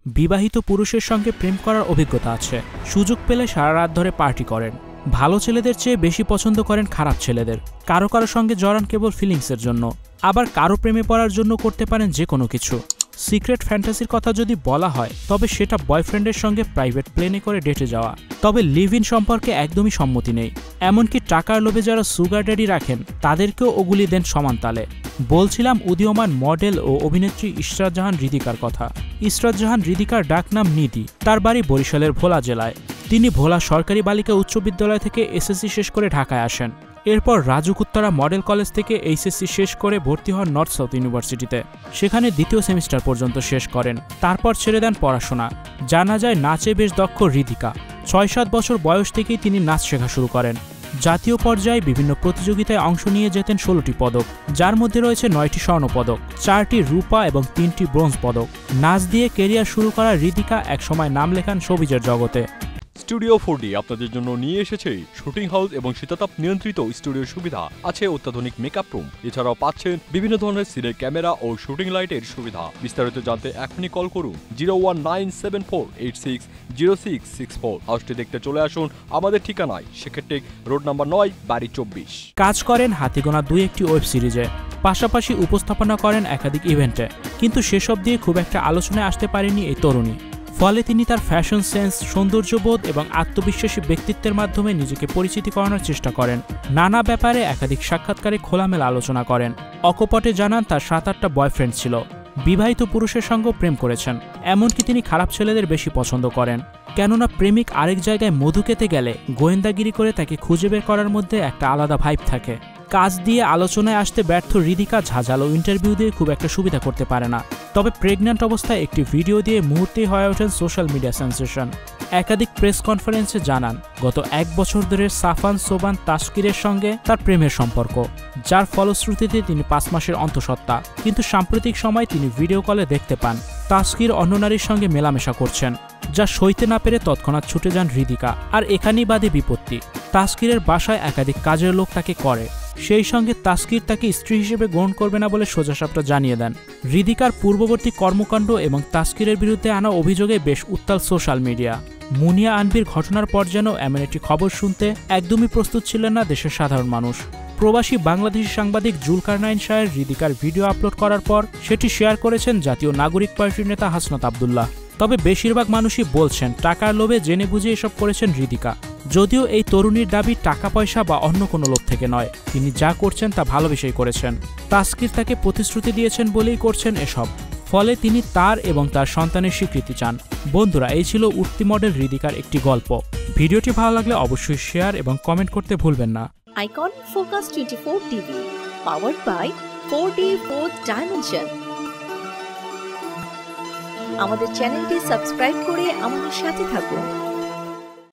বিবাহিত পুরুষের সঙ্গে প্রেম করার অভিজ্ঞতা আছে, সুযোগ পেলে সারা রাত ধরে পার্টি করেন, ভালো ছেলেদের চেয়ে বেশি পছন্দ করেন খারাপ ছেলেদের, কারো কারো সঙ্গে জড়ান কেবল ফিলিংসের জন্য, আবার কারো প্রেমে পড়ার জন্য করতে পারেন যে কোনো কিছু। সিক্রেট ফ্যান্টাসির কথা যদি বলা হয় তবে সেটা বয়ফ্রেন্ডের সঙ্গে প্রাইভেট প্লেনে করে ডেটে যাওয়া। তবে লিভ ইন সম্পর্কে একদমই সম্মতি নেই। এমনকি টাকার লোভে যারা সুগার ড্যাডি রাখেন তাদেরকেও ওগুলি দেন সমান তালে। বলছিলাম উদীয়মান মডেল ও অভিনেত্রী ইশরাত জাহান হৃদিকার কথা। ইশরাত জাহান হৃদিকার ডাকনাম নিধি। তার বাড়ি বরিশালের ভোলা জেলায়। তিনি ভোলা সরকারি বালিকা উচ্চ বিদ্যালয় থেকে এসএসসি শেষ করে ঢাকায় আসেন। এরপর রাজুক উত্তরা মডেল কলেজ থেকে এইচএসসি শেষ করে ভর্তি হন নর্থ সাউথ ইউনিভার্সিটিতে। সেখানে দ্বিতীয় সেমিস্টার পর্যন্ত শেষ করেন, তারপর ছেড়ে দেন পড়াশোনা। জানা যায় নাচে বেশ দক্ষ হৃদিকা। ৬-৭ বছর বয়স থেকেই তিনি নাচ শেখা শুরু করেন। জাতীয় পর্যায়ে বিভিন্ন প্রতিযোগিতায় অংশ নিয়ে যেতেন ১৬টি পদক, যার মধ্যে রয়েছে ৯টি স্বর্ণপদক, 4টি রূপা এবং 3টি ব্রোঞ্জ পদক। নাচ দিয়ে কেরিয়ার শুরু করা হৃদিকা একসময় নাম লেখান শোবিজের জগতে। স্টুডিও 4D আপনাদের জন্য নিয়ে এসেছে শুটিং হাউস এবং শীতাতাপ নিয়ন্ত্রিত স্টুডিওর সুবিধা, আছে অত্যাধুনিক মেকআপ রুম, এছাড়াও পাচ্ছেন বিভিন্ন ধরনের সিনের ক্যামেরা ও শুটিং লাইটের সুবিধা। বিস্তারিত জানতে এখনই কল করুন 01974860664। হাউসটি দেখতে চলে আসুন আমাদের ঠিকানায় সেক্ষেত্রে রোড নাম্বার ৯, বাড়ি ২৪। কাজ করেন হাতিগোনা ২-১টি ওয়েব সিরিজে, পাশাপাশি উপস্থাপনা করেন একাধিক ইভেন্টে, কিন্তু সেসব দিয়ে খুব একটা আলোচনায় আসতে পারেনি এই তরুণী। ফলে তিনি তার ফ্যাশন সেন্স, সৌন্দর্যবোধ এবং আত্মবিশ্বাসী ব্যক্তিত্বের মাধ্যমে নিজেকে পরিচিতি করানোর চেষ্টা করেন। নানা ব্যাপারে একাধিক সাক্ষাৎকারে খোলামেলা আলোচনা করেন। অকপটে জানান তার ৭-৮টা বয়ফ্রেন্ড ছিল, বিবাহিত পুরুষের সঙ্গেও প্রেম করেছেন, এমনকি তিনি খারাপ ছেলেদের বেশি পছন্দ করেন। কেননা প্রেমিক আরেক জায়গায় মধু খেতে গেলে গোয়েন্দাগিরি করে তাকে খুঁজে বের করার মধ্যে একটা আলাদা ভাইব থাকে। কাজ দিয়ে আলোচনায় আসতে ব্যর্থ হৃদিকা ঝাঁঝালো ইন্টারভিউ দিয়ে খুব একটা সুবিধা করতে পারে না। তবে প্রেগন্যান্ট অবস্থায় একটি ভিডিও দিয়ে মুহূর্তেই হয়ে ওঠেন সোশ্যাল মিডিয়া সেন্সেশন। একাধিক প্রেস কনফারেন্সে জানান গত ১ বছর ধরে সাফান সোবান তাসকিরের সঙ্গে তার প্রেমের সম্পর্ক, যার ফলশ্রুতিতে তিনি ৫ মাসের অন্তঃসত্ত্বা। কিন্তু সাম্প্রতিক সময় তিনি ভিডিও কলে দেখতে পান তাসকির অন্য নারীর সঙ্গে মেলামেশা করছেন, যা সইতে না পেরে তৎক্ষণাৎ ছুটে যান হৃদিকা। আর এখানেই বাধে বিপত্তি। তাসকিরের বাসায় একাধিক কাজের লোক তাকে করে, সেই সঙ্গে তাসকির তাকে স্ত্রী হিসেবে গ্রহণ করবে না বলে সোজাসাপটা জানিয়ে দেন। হৃদিকার পূর্ববর্তী কর্মকাণ্ড এবং তাসকিরের বিরুদ্ধে আনা অভিযোগে বেশ উত্তাল সোশ্যাল মিডিয়া। মুনিয়া আনবির ঘটনার পর যেন এমন একটি খবর শুনতে একদমই প্রস্তুত ছিলেন না দেশের সাধারণ মানুষ। প্রবাসী বাংলাদেশি সাংবাদিক জুলকারনাইন শাহের হৃদিকার ভিডিও আপলোড করার পর সেটি শেয়ার করেছেন জাতীয় নাগরিক পার্টির নেতা হাসনাত আবদুল্লাহ। তবে বেশিরভাগ মানুষই বলছেন টাকার লোভে জেনে বুঝে এসব করেছেন হৃদিকা। যদিও এই তরুণীর দাবি টাকা পয়সা বা অন্য কোনো লোভ থেকে নয়, তিনি যা করছেন তা ভালোবেসেই করেছেন। তাসকির তাকে প্রতিশ্রুতি দিয়েছেন বলেই করছেন এসব। ফলে তিনি তার এবং তার সন্তানের স্বীকৃতি চান। বন্ধুরা, এই ছিল উঠতি মডেল হৃদিকার একটি গল্প। ভিডিওটি ভালো লাগলে অবশ্যই শেয়ার এবং কমেন্ট করতে ভুলবেন না। Icon focus 24 TV, powered by 4D Fourth Dimension। আমাদের চ্যানেলটি সাবস্ক্রাইব করে আমাদের সাথে থাকুন।